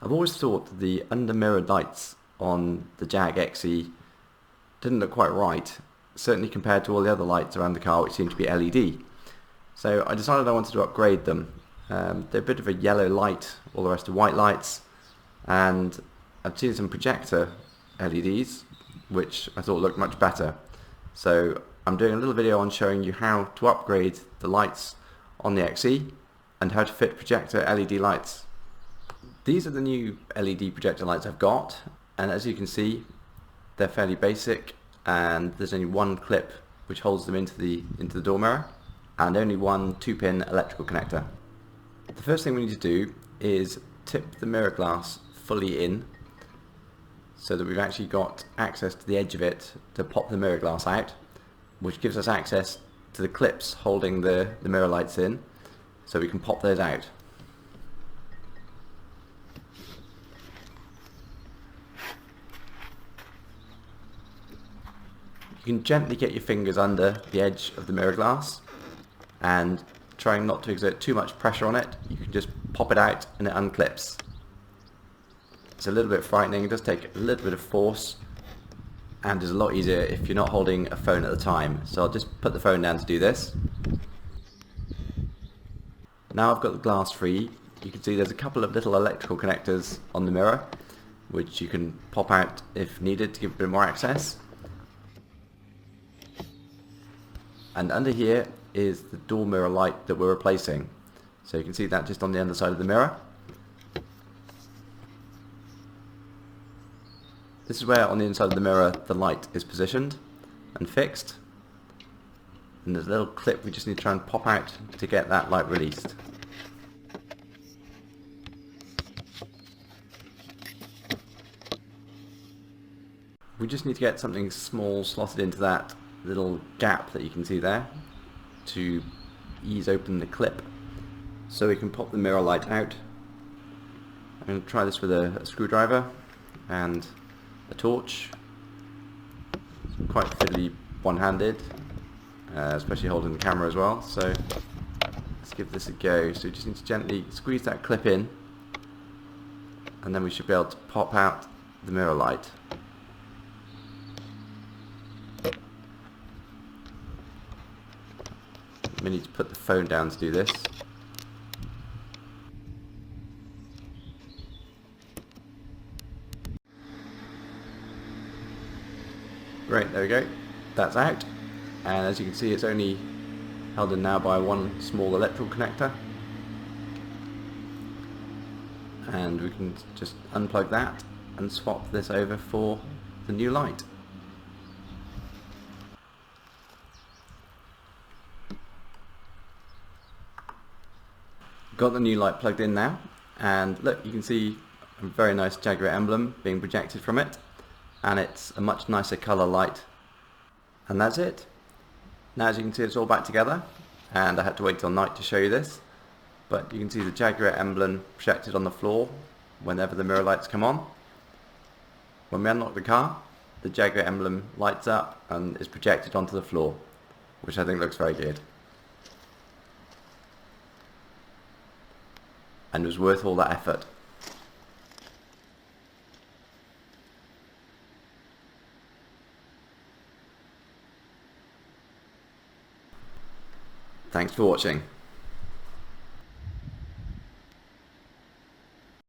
I've always thought that the under mirror lights on the Jag XE didn't look quite right, certainly compared to all the other lights around the car which seem to be LED. So I decided I wanted to upgrade them. They're a bit of a yellow light, all the rest are white lights, and I've seen some projector LEDs which I thought looked much better. So I'm doing a little video on showing you how to upgrade the lights on the XE and how to fit projector LED lights. These are the new LED projector lights I've got, and as you can see they're fairly basic, and there's only one clip which holds them into the door mirror and only one 2-pin electrical connector. The first thing we need to do is tip the mirror glass fully in so that we've actually got access to the edge of it to pop the mirror glass out, which gives us access to the clips holding the mirror lights in, so we can pop those out. You can gently get your fingers under the edge of the mirror glass, and trying not to exert too much pressure on it, you can just pop it out and it unclips. It's a little bit frightening, it does take a little bit of force, and is a lot easier if you're not holding a phone at the time. So I'll just put the phone down to do this. Now I've got the glass free, you can see there's a couple of little electrical connectors on the mirror which you can pop out if needed to give a bit more access. And under here is the door mirror light that we're replacing. So you can see that just on the underside of the mirror. This is where on the inside of the mirror the light is positioned and fixed. And there's a little clip we just need to try and pop out to get that light released. We just need to get something small slotted into that little gap that you can see there to ease open the clip so we can pop the mirror light out. I'm going to try this with a screwdriver and a torch. It's quite fiddly one-handed, especially holding the camera as well, so let's give this a go. So you just need to gently squeeze that clip in, and then we should be able to pop out the mirror light. We need to put the phone down to do this. Great, there we go. That's out. And as you can see, it's only held in now by one small electrical connector. And we can just unplug that and swap this over for the new light. Got the new light plugged in now, and look, you can see a very nice Jaguar emblem being projected from it, and it's a much nicer colour light. And that's it. Now as you can see, it's all back together, and I had to wait till night to show you this, but you can see the Jaguar emblem projected on the floor whenever the mirror lights come on. When we unlock the car, the Jaguar emblem lights up and is projected onto the floor, which I think looks very good. And was worth all that effort. Thanks for watching.